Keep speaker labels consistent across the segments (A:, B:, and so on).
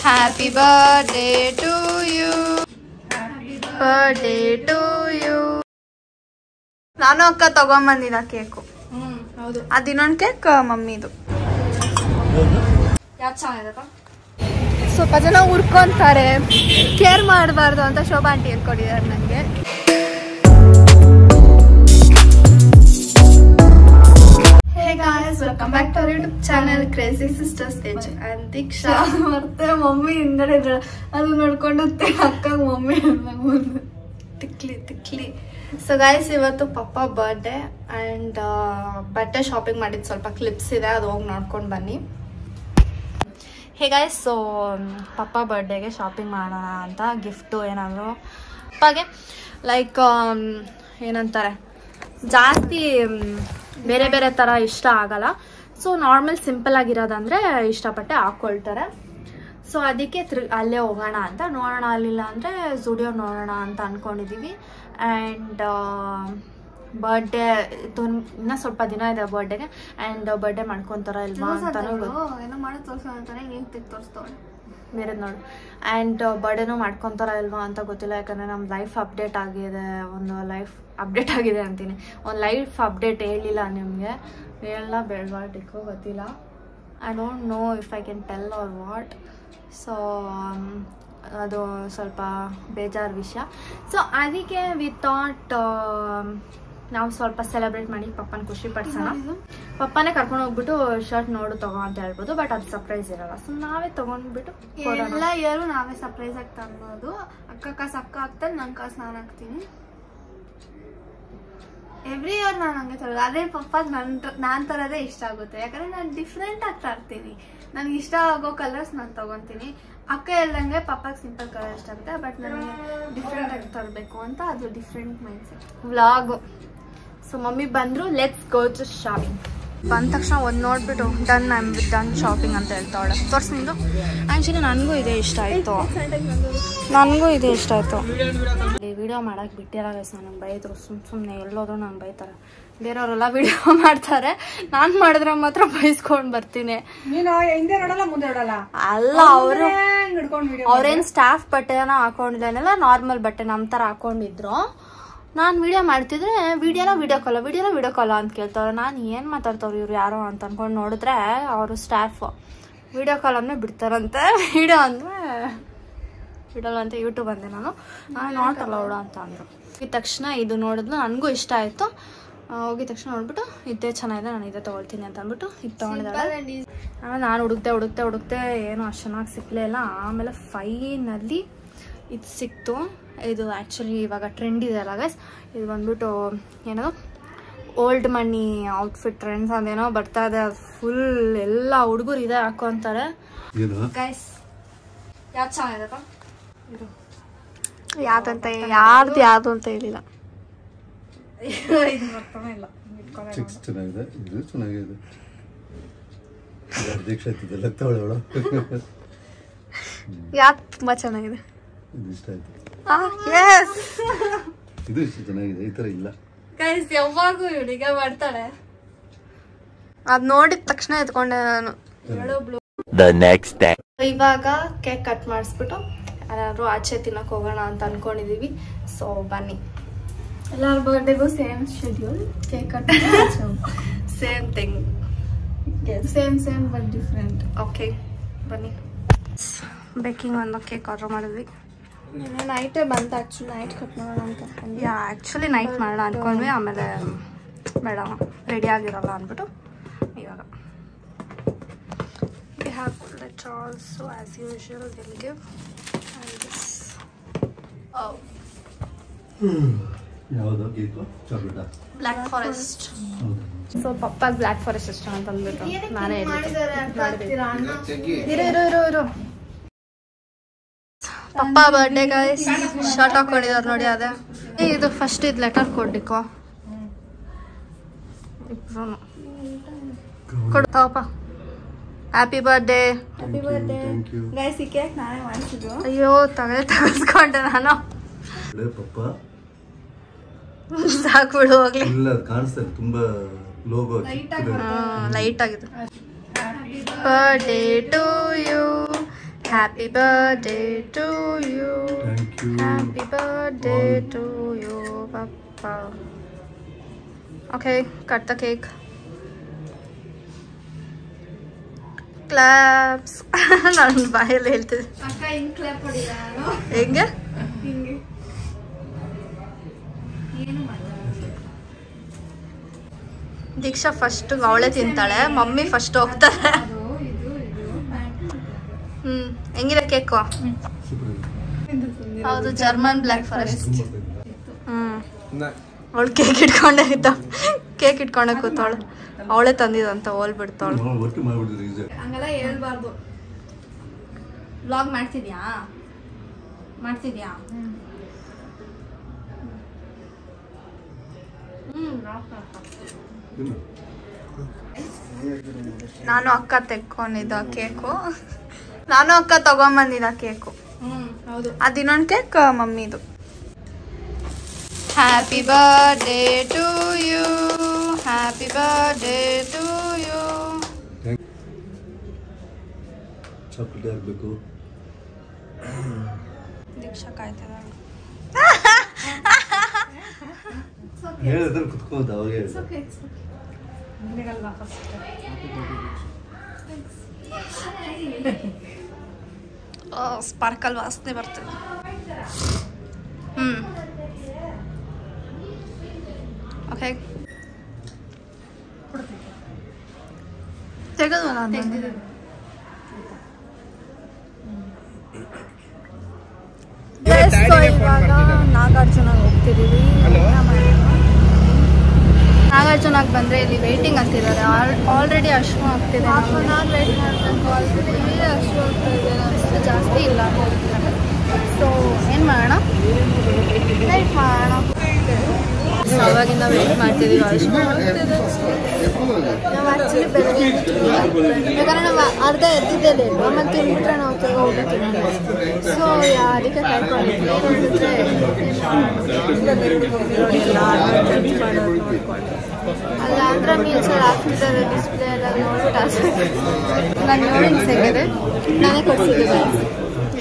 A: Happy birthday to you. Birthday to you. ನಾನು ಅಕ್ಕ ತಗೊಂಬಂದಿನ cake. ಹೌದು. ಅದು ಇನ್ನೊಂದು ಕೇಕ್ ಮಮ್ಮಿದು. ಯಾಕೆ ಚೆನ್ನಾಗಿದೆಪ್ಪ? ಸ್ವಲ್ಪ ಜನ ಉರ್ಕೊಂತಾರೆ, ಕೇರ್ ಮಾಡಬಾರ್ದು ಅಂತ ಶೋಭಾ ಆಂಟಿ ಹೇಳ್ಕೊಟ್ಟಿದ್ದಾರೆ ನನಗೆ. Hey guys, welcome back to our YouTube channel Crazy Sisters Stage and Diksha. ಮತ್ತೆ ಮಮ್ಮಿ ಹಿಂಗಡೆ ಅದು ನೋಡ್ಕೊಂಡು ಅಕ್ಕ ಮಮ್ಮಿ ತಿಕ್ಲಿ. ಸೊ ಗೈಸ್, ಇವತ್ತು ಪಪ್ಪ ಬರ್ಡೇ ಆ್ಯಂಡ್ ಬಟ್ಟೆ ಶಾಪಿಂಗ್ ಮಾಡಿದ್ದು ಸ್ವಲ್ಪ ಕ್ಲಿಪ್ಸ್ ಇದೆ, ಅದು ಹೋಗಿ ನೋಡ್ಕೊಂಡು ಬನ್ನಿ. ಹೇ ಗೈಸ್, ಸೊ ಪಪ್ಪ ಬರ್ಡೇಗೆ ಶಾಪಿಂಗ್ ಮಾಡೋಣ ಅಂತ ಗಿಫ್ಟು ಏನಾದರೂ ಪಪ್ಪಾಗೆ ಲೈಕ್ ಏನಂತಾರೆ, ಜಾಸ್ತಿ ಬೇರೆ ಬೇರೆ ಥರ ಇಷ್ಟ ಆಗಲ್ಲ. ಸೊ ನಾರ್ಮಲ್ ಸಿಂಪಲ್ ಆಗಿರೋದಂದರೆ ಇಷ್ಟಪಟ್ಟೆ ಹಾಕ್ಕೊಳ್ತಾರೆ. ಸೊ ಅದಕ್ಕೆ ಅಲ್ಲೇ ಹೋಗೋಣ ಅಂತ ನೋಡೋಣ, ಅಲ್ಲಿಲ್ಲ ಅಂದರೆ ಜುಡಿಯೋ ನೋಡೋಣ ಅಂತ ಅಂದ್ಕೊಂಡಿದ್ದೀವಿ. ಆ್ಯಂಡ್ ಬರ್ಡೇ ಇನ್ನೂ ಸ್ವಲ್ಪ ದಿನ ಇದೆ ಬರ್ಡೇಗೆ. ಆ್ಯಂಡ್ ಬರ್ಡೇ ಮಾಡ್ಕೊತಾರ ಇಲ್ವಾ ಅಂತಾನು ಏನೋ ಮಾಡಿ ತೋರಿಸ್ತಾನೆ, ಏನು ತೆಗೆದು ತೋರಿಸ್ತವಳೆ ಬೇರೆ ನೋಡಿ. ಆ್ಯಂಡ್ ಬರ್ಡೇನೂ ಮಾಡ್ಕೊತಾರ ಇಲ್ವಾ ಅಂತ ಗೊತ್ತಿಲ್ಲ, ಯಾಕಂದರೆ ನಮ್ಮ ಲೈಫ್ ಅಪ್ಡೇಟ್ ಆಗಿದೆ, ಒಂದು ಲೈಫ್ ಅಪ್ಡೇಟ್ ಆಗಿದೆ ಅಂತೀನಿ, ಒಂದು ಲೈಫ್ ಅಪ್ಡೇಟ್ ಹೇಳಿಲ್ಲ ನಿಮಗೆ, ಹೇಳಲ್ಲ ಬೇಡವಾ ಟಿಕ್ಕೋ ಗೊತ್ತಿಲ್ಲ. I don't know if I can tell or what. So ಅದು ಸ್ವಲ್ಪ ಬೇಜಾರು ವಿಷಯ. ಸೊ ಅದಕ್ಕೆ ವಿ ಥಾಟ್ ನಾವು ಸ್ವಲ್ಪ ಸೆಲೆಬ್ರೇಟ್ ಮಾಡಿ ಪಪ್ಪನ ಖುಷಿ ಪಡಿಸೋಣ. ಪಪ್ಪನೇ ಕರ್ಕೊಂಡು ಹೋಗ್ಬಿಟ್ಟು ಶರ್ಟ್ ನೋಡು ತಗೋ ಅಂತ ಹೇಳ್ಬೋದು, ಬಟ್ ಅದು ಸರ್ಪ್ರೈಸ್ ಇರಲ್ಲ. ಸೊ ನಾವೇ ತಗೊಂಡ್ಬಿಟ್ಟು ಎಲ್ಲ ಇಯರು ನಾವೇ ಸರ್ಪ್ರೈಸ್ ಆಗಿ ತಗೋದು. ಅಕ್ಕ ಕಾಸು ಅಕ್ಕ ಆಗ್ತಾನೆ, ನನ್ನ ಕಾಸು ನಾನು ಹಾಕ್ತೀನಿ. ಎವ್ರಿ ಇಯರ್ ನಾನು ಹಂಗೆ ತರೋದು. ಅದೇ ಪಪ್ಪಾಗ ನಾನು ತರೋದೇ ಇಷ್ಟ ಆಗುತ್ತೆ, ಯಾಕಂದರೆ ನಾನು ಡಿಫ್ರೆಂಟ್ ಆಗಿ ತರ್ತೀನಿ. ನನಗೆ ಇಷ್ಟ ಆಗೋ ಕಲರ್ಸ್ ನಾನು ತಗೊತೀನಿ. ಅಕ್ಕ ಹೇಳ್ದಂಗೆ ಪಪ್ಪಾಗ ಸಿಂಪಲ್ ಕಲರ್ ಇಷ್ಟ ಆಗುತ್ತೆ, ಬಟ್ ನನಗೆ ಡಿಫ್ರೆಂಟ್ ಆಗಿ ತರಬೇಕು ಅಂತ ಅದು different mindset. Vlog. So mummy ಬಂದರು, ಲೆಟ್ಸ್ ಗೋ ಟು ಶಾಪಿಂಗ್. ಬಂದ ತಕ್ಷಣ ಒಂದು ನೋಡ್ಬಿಟ್ಟು done, I am done shopping ಅಂತ ಹೇಳ್ತಾವಳೆ. ತೋರ್ಸಿ ನಿಂದು. ಆ್ಯಕ್ಚುಲಿ ನನಗೂ ಇದೇ ಇಷ್ಟ ಆಯಿತು, ವಿಡಿಯೋ ಮಾಡೋಕ್ಕೆ ಬಿಟ್ಟಿಲ್ಲ ಗೈಸ್. ನನಗೆ ಬೈದರು, ಸುಮ್ಮನೆ ಎಲ್ಲೋದ್ರು ನಂಗೆ ಬೈತಾರೆ. ಬೇರೆಯವರೆಲ್ಲ ವಿಡಿಯೋ ಮಾಡ್ತಾರೆ, ನಾನು ಮಾಡಿದ್ರೆ ಮಾತ್ರ ಬೈಸ್ಕೊಂಡು ಬರ್ತೀನಿ. ಅಲ್ಲ, ಅವ್ರೇನು ಸ್ಟಾಫ್ ಬಟ್ಟೆನ ಹಾಕೊಂಡಿದ್ದೇನೆಲ್ಲ ನಾರ್ಮಲ್ ಬಟ್ಟೆ ನಮ್ಮ ಥರ ಹಾಕೊಂಡಿದ್ರು. ನಾನು ವಿಡಿಯೋ ಮಾಡ್ತಿದ್ರೆ ವಿಡಿಯೋನ ವಿಡಿಯೋ ಕಾಲ ಅಂತ ಕೇಳ್ತಾರೆ. ನಾನು ಏನು ಮಾತಾಡ್ತವ್ರು ಇವ್ರು ಯಾರೋ ಅಂತ ಅಂದ್ಕೊಂಡು ನೋಡಿದ್ರೆ ಅವರು ಸ್ಟಾಫ್ ವಿಡಿಯೋ ಕಾಲನ್ನೇ ಬಿಡ್ತಾರಂತೆ. ವಿಡಿಯೋ ಅಂದರೆ ಬಿಡಲ್ಲ ಅಂತ ಯೂಟ್ಯೂಬ್ ಅಂದೆ ನಾನು ನಾಟ್ ಅಲೌಡ್ ಅಂತ ಅಂದರು. ಹೋಗಿದ ತಕ್ಷಣ ಇದು ನೋಡಿದ್ಲು, ನನಗೂ ಇಷ್ಟ ಆಯಿತು. ಹೋಗಿದ ತಕ್ಷಣ ನೋಡ್ಬಿಟ್ಟು ಇದೇ ಚೆನ್ನಾಗಿದೆ, ನಾನು ಇದೇ ತೊಗೊಳ್ತೀನಿ ಅಂತ ಅಂದ್ಬಿಟ್ಟು ಇದು ತೊಗೊಂಡಿದ್ದಾಳೆ. ಆಮೇಲೆ ನಾನು ಹುಡುಕ್ತೆ ಏನೋ ಅಷ್ಟು ಚೆನ್ನಾಗಿ ಸಿಕ್ಕಲೇ ಇಲ್ಲ. ಆಮೇಲೆ ಫೈನಲ್ಲಿ ಇದು ಸಿಕ್ತು. ಇದು ಆ್ಯಕ್ಚುಲಿ ಇವಾಗ ಟ್ರೆಂಡ್ ಇದೆ ಅಲ್ಲ ಗೈಸ್, ಇದು ಬಂದ್ಬಿಟ್ಟು ಏನೋ ಓಲ್ಡ್ ಮನಿ ಔಟ್ಫಿಟ್ ಟ್ರೆಂಡ್ಸ್ ಅದೇನೋ ಬರ್ತಾ ಇದೆ. ಫುಲ್ ಎಲ್ಲ ಹುಡುಗರು ಇದೆ ಹಾಕೋಂತಾರೆ ಗೈಸ್. ಯಾವ್ದು ಚೆನ್ನಾಗಿದೆಪ್ಪ? ಯಾರ್ದು ಅಂತ ಹೇಳಿಲ್ಲ. ಯಾವ್ದು ತುಂಬಾ ಚೆನ್ನಾಗಿದೆ? ಗೈಸ್ ಯಾವಾಗೂ ಇವಳಿಗೆ ಮಾಡ್ತಾಳೆ, ಅದ್ ನೋಡಿದ ತಕ್ಷಣ ಎತ್ಕೊಂಡೆ ನಾನು. ಇವಾಗ ಕೇಕ್ ಕಟ್ ಮಾಡಿಸ್ಬಿಟ್ಟು ಯಾರು ಆಚೆ ತಿನ್ನಕ್ ಹೋಗೋಣ ಅಂತ ಅನ್ಕೊಂಡಿದೀವಿ. ಸೊ ಬನ್ನಿ, ಎಲ್ಲರ ಬರ್ಡೇಗೂ same schedule, cake cut same thing, same but different. Okay ಬನ್ನಿ. ಬೇಕಿಂಗ್ ಒಂದು ಕೇಕ್ ಆರ್ಡರ್ ಮಾಡಿದ್ವಿ. ನೈಟೇ ಬಂತು, ಆ್ಯಕ್ಚುಲಿ ನೈಟ್ ಕಟ್ ಮಾಡೋಣ ಅಂತ ಅನ್ಕೊಂಡ್ವಿ. ಆ್ಯಕ್ಚುಲಿ ನೈಟ್ ಮಾಡೋಣ ಅಂದ್ಕೊಂಡ್ವಿ, ಆಮೇಲೆ ಬೇಡ ರೆಡಿ ಆಗಿರಲ್ಲ ಅಂದ್ಬಿಟ್ಟು ಇವಾಗ. We have let also as usual will give and this. Oh.
B: ಯಾವುದು cake? Chocolate.
A: Black forest. So ಪಪ್ಪಾಗ ಬ್ಲ್ಯಾಕ್ ಫಾರೆಸ್ಟ್ ಇಷ್ಟ ಅಂತ ಅಂದ್ಬಿಟ್ಟು ನಾನೇ ಇರು. ಪಪ್ಪ ಬರ್ಡೇ ಗೈಸ್, ಶರ್ಟ್ ಹಾಕೊಂಡಿದಾರೆ ನೋಡಿ. ಅದೇ ಇದು ಫಸ್ಟ್ ಇದು ಲೆಟರ್ ಕೊಡ್ಲಿಕ್ಕೋ ಇಬ್ರು ಕೊಡ್ತಾವಪ್ಪ. Happy birthday guys. ಈ ಕೇಕ್ ನಾನೇ ಮಾಡಿಸಿದ್ದು. ಅಯ್ಯೋ ತಗಸ್ಕೊಂಡೆ ನಾನು. ಸಾಕ್ಬಿಡು ಹೋಗ್ಲಿ. ಲೈಟ್ ಆಗಿದೆ. Birthday to you, Happy birthday to you.
B: Thank you.
A: Happy birthday to you, Papa. Okay, cut the cake. Claps. ನಾನು ಬಾಯಲ್ಲಿ ಹೇಳ್ತಿದ್ದೆ.
C: ಅಕ್ಕ ಹಿಂಗ್ ಕ್ಲಾಪ್ ಹೊಡಿಲ್ಲ ನಾನು.
A: ಹೆಂಗೆ?
C: ಹಿಂಗೆ. ಏನು ಮಾಡಲ್ಲ.
A: ದೀಕ್ಷಾ ಫಸ್ಟ್ ಅವಳೆ ತಿಂತಾಳೆ, ಮಮ್ಮಿ ಫಸ್ಟ್ ಹೋಗ್ತಾರೆ.
C: ಇದು
A: ಹೆಂಗಿದೆ ಕೇಕು?
B: Super.
A: ಹೌದು, ಜರ್ಮನ್ ಬ್ಲ್ಯಾಕ್ ಫಾರೆಸ್ಟ್.
B: Nah.
A: ಅವಳು ಕೇಕ್ ಇಟ್ಕೊಂಡೆ ಕೂತಾವಳು. ಅವಳೇ ತಂದಿದಂತ ಹೋಲ್ ಬಿಡ್ತಾವಳು.
B: ಒಟ್ಟು ಮಾಡ್ಬಿಟ್ಟಿದ್ರೆ ಈಜಿ.
C: ಹಂಗೆಲ್ಲ ಹೇಳ್ಬಾರ್ದು. ವ್ಲಾಗ್ ಮಾಡ್ತಿದ್ಯಾ?
B: ಇನ್ನು.
A: ನಾನು ಅಕ್ಕ ತೆಕ್ಕೊಂಡಿದ್ದ ಕೇಕು. ನಾನು ಅಕ್ಕ ತಗೊಂಬಂದಿದ್ದ ಕೇಕು.
C: ಹೌದು.
A: ಅದು ಇನ್ನೊಂದು ಕೇಕ್ ಮಮ್ಮಿದು. Happy birthday to you, happy birthday to you.
B: Chocolate ಹಾಕ್ಬೇಕು.
A: ದೀಕ್ಷಾ ಕಾಯ್ತಿದ್ದಾಳೆ.
B: ಹೇಳಿದ್ರೆ ಕುತ್ಕೋದ ಅವಾಗೆ
C: It's okay. ನಿನಗಲ್ವಾ ಫಸ್ಟ್.
A: ಸ್ಪಾರ್ಕಲ್ ವಾಸನೆ ಬರ್ತದೆ. ಓಕೆ, ತೆಗೆದ್ವಲ್ಲ
C: ತೆಗ್ದಿದ್ದೀನಿ.
A: ಇವಾಗ ನಾಗಾರ್ಜುನಾಗ ಹೋಗ್ತಿದ್ದೀವಿ. ನಾಗಾರ್ಜುನಾಗ ಬಂದರೆ ಇಲ್ಲಿ ವೇಟಿಂಗ್ ಅಂತಿದ್ದಾರೆ. ಆಲ್ರೆಡಿ ಅಷ್ಟು ಆಗ್ತಿದೆ. ಹಾಫ್ ಆನ್ ಅವರ್ ವೇಟ್ ಮಾಡಬೇಕು. ಆಲ್ರೆಡಿ ಅಷ್ಟು ಆಗ್ತಾ ಇದೆ. ಅಷ್ಟು ಜಾಸ್ತಿ ಇಲ್ಲ. ಸೊ ಏನು ಮಾಡೋಣ, ವೇಟ್ ಮಾಡೋಣ. ಅವಾಗಿಂದ ವೇಟ್ ಮಾಡ್ತಿದ್ದೀವಿ. ಅಷ್ಟು ನಾವು ಆ್ಯಕ್ಚುಲಿ ಬೆಳಗ್ಗೆ ಯಾಕಂದರೆ ನಾವು ಅರ್ಧ ಎದ್ದಿದ್ದೇ ಲೇಟು. ಆಮೇಲೆ ತಿಂದ್ಬಿಟ್ರೆ ನಾವು ತಿರ್ಗ ಊಟ ತಿನ್ನೋದು. ಸೊ ಅದಕ್ಕೆ ಕಾಯ್ಕೊಂಡಿದ್ವಿ. ಅಲ್ಲ ಅಂದ್ರೆ ಮೀನ್ಸ್ ಆಗ್ತಿದ್ದಾರೆ ಡಿಸ್ಪ್ಲೇ ಎಲ್ಲ ನೋಡ್ಬಿಟ್ಟು ನಾನು ನೋಡಿ ಸಿಗಿದೆ. ನಾನೇ ಕೊಡ್ಸಿದ್ದೆ.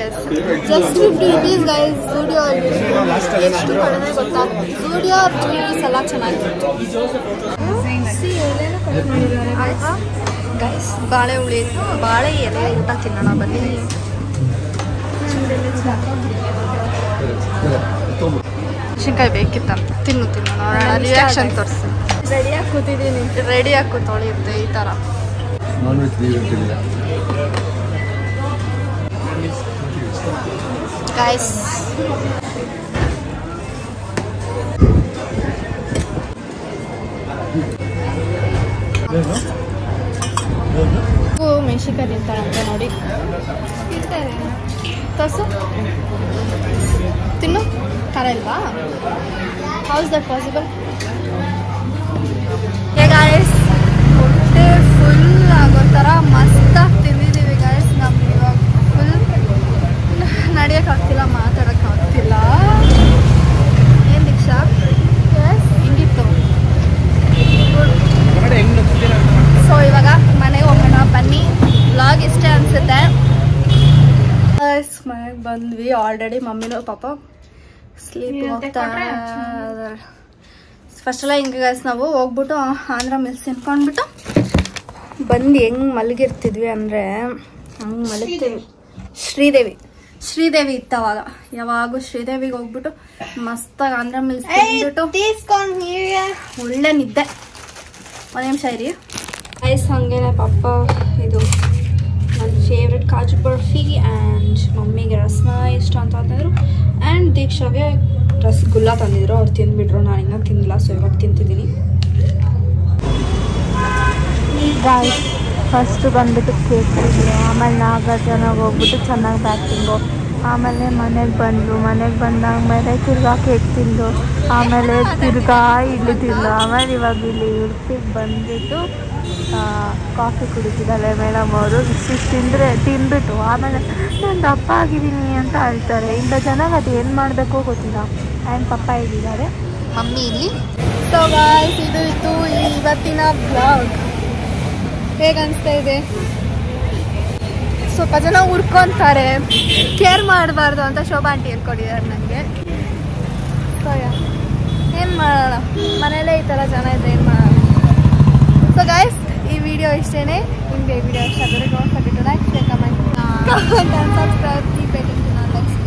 A: Yes, just 50 rupees guys. Zudio ಎಷ್ಟು ಕಡಿಮೆ ಗೊತ್ತಾ? ಝೂಡಿಯೋ ಜ್ಯುವೆಲರೀಸ್ ಎಲ್ಲ ಚೆನ್ನಾಗಿತ್ತು. ಆಯ್ತಾ ಗೈಸ್? ಬಾಳೆ ಹುಳಿ, ಬಾಳೆ ಎಲೆ ಊಟ ತಿನ್ನೋಣ ಬನ್ನಿ. ಮೆಣಸಿನ್ಕಾಯಿ ಬೇಕಿತ್ತಂತ. ತಿನ್ನೋಣ, ರಿಯಾಕ್ಷನ್ ತೋರಿಸಿ. ರೆಡಿಯಾಗಿ ಕೂತಿದ್ದೀನಿ. ರೆಡಿಯಾಗಿ ಕೂತೊಳಿರುತ್ತೆ ಈ ಥರ.
B: ನಾನ್ ವೆಜ್ ನೀವಂತಿಲ್ಲ
A: ಗೈಸ್. ಮೆಣಸಿನ್ಕಾಯಿ ತಿಂತಾಳಂತ ನೋಡಿ. ತೋರ್ಸು, ತಿನ್ನು. ಖಾರ ಇಲ್ವಾ? How is that possible? Guys, ಹೊಟ್ಟೆ ಫುಲ್ ಆಗೋ ಥರ ಮಸ್ತಾಗಿ ತಿಂದಿದ್ದೀವಿ ಗೈಸ್. ನಮ್ಗೆ ಇವಾಗ ಫುಲ್ ನಡೆಯೋಕ್ಕಾಗ್ತಿಲ್ಲ, ಮಾತಾಡೋಕ್ಕಾಗ್ತಿಲ್ಲ. ಏನು ದೀಕ್ಷಾ? ಹಿಂಗಿತ್ತು. ಸೊ ಇವಾಗ ಮನೆಗೆ ಹೋಗೋಣ ಬನ್ನಿ. ವ್ಲಾಗ್ ಇಷ್ಟೇ ಅನಿಸುತ್ತೆ. ಮನೆಗೆ ಬಂದ್ವಿ. ಆಲ್ರೆಡಿ ಮಮ್ಮಿನೂ ಪಾಪ ಸ್ಲೀಪ್ ಹೋಗ್ತಾ. ಫಸ್ಟೆಲ್ಲ ಹಿಂಗೆ ಗೈಸ್, ನಾವು ಹೋಗ್ಬಿಟ್ಟು ಆಂಧ್ರ ಮಿಲ್ಸ್ ತಿನ್ಕೊಂಡ್ಬಿಟ್ಟು ಬಂದು ಹೆಂಗೆ ಮಲಗಿರ್ತಿದ್ವಿ ಅಂದರೆ ಹಂಗೆ ಮಲಗ್ತೀವಿ. ಶ್ರೀದೇವಿ ಇತ್ತು ಅವಾಗ. ಯಾವಾಗೂ ಶ್ರೀದೇವಿಗೆ ಹೋಗ್ಬಿಟ್ಟು ಮಸ್ತಾಗಿ ಆಂಧ್ರ ಮಿಲ್ಸ್ ತಿಂದ್ಬಿಟ್ಟು ಒಳ್ಳೆ ನಿದ್ದೆ. ಒಂದು ನಿಮಿಷ ಇರಿ ಗೈಸ್. ಹಂಗೇನೆ ಪಾಪ ಇದು ನನ್ನ ಫೇವ್ರೆಟ್ ಕಾಜು ಬರ್ಫಿ ಆ್ಯಂಡ್ ಮಮ್ಮಿಗೆ ರಸ್ಮಲೈ ಇಷ್ಟ ಅಂತ ತಂದಿದ್ರು. ಆ್ಯಂಡ್ ದೀಕ್ಷಾಗೆ ರಸಗುಲ್ಲ ತಂದಿದ್ರು. ಅವ್ರು ತಿಂದ್ಬಿಟ್ರು, ನಾನು ಇನ್ನೂ ತಿಂದಿಲ್ಲ. ಸೊ ಇವಾಗ ತಿಂತಿದ್ದೀನಿ.
D: ಫಸ್ಟ್ ಬಂದ್ಬಿಟ್ಟು ಕೇಕ್ ತಿಂದರು. ಆಮೇಲೆ ನಾಗಾರ್ಜುನಾಗ ಹೋಗ್ಬಿಟ್ಟು ಚೆನ್ನಾಗಿ ಬ್ಯಾಟಿಂಗು. ಆಮೇಲೆ ಮನೆಗೆ ಬಂದಾದ್ಮೇಲೆ ತಿರ್ಗಾ ಕೇಕ್ ತಿಂದು, ಆಮೇಲೆ ತಿರ್ಗಾ ಇಲ್ಲಿ ತಿಂದು, ಆಮೇಲೆ ಇವಾಗ ಇಲ್ಲಿ ಉಡುಪಿಗೆ ಬಂದುಬಿಟ್ಟು ಕಾಫಿ ಕುಡಿತಿದ್ದಾಳೆ ಮೇಡಮ್ ಅವರು. ಇಷ್ಟು ತಿಂದ್ಬಿಟ್ಟು ಆಮೇಲೆ ನಾನು ದಪ್ಪ ಆಗಿದ್ದೀನಿ ಅಂತ ಹೇಳ್ತಾರೆ. ಇಂಥ ಜನಕ್ಕೆ ಅದು ಏನು ಮಾಡಬೇಕೋ ಗೊತ್ತಿಲ್ಲ. ಆ್ಯಂಡ್ ಪಪ್ಪ ಇದ್ದಾರೆ,
A: ಮಮ್ಮಿ ಇಲ್ಲಿ. ಸೊ ಗಾಯ್ಸ್, ಇದು ಇತ್ತು ಇವತ್ತಿನ ಬ್ಲಾಗ್. ಹೇಗೆ ಅನಿಸ್ತಾ ಇದೆ? ಸೊ ಸ್ವಲ್ಪ ಜನ ಹುರ್ಕೊಂತಾರೆ, ಕೇರ್ ಮಾಡಬಾರ್ದು ಅಂತ ಶೋಭಾ ಆಂಟಿ ಹೇಳ್ಕೊಟ್ಟಿದ್ದಾರೆ ನನಗೆ. ಸೊ ಏನು ಮಾಡೋಣ, ಮನೇಲೇ ಈ ಥರ ಜನ ಇದ್ರೆ ಏನು ಮಾಡೋಣ. ಸೊ ಗೈಸ್, ಈ ವಿಡಿಯೋ ಇಷ್ಟೇ. ನಿಮಗೆ ಈ ವಿಡಿಯೋ ಇಷ್ಟ ಆದರೆ don't forget to like, share, comment, subscribe, keep it in next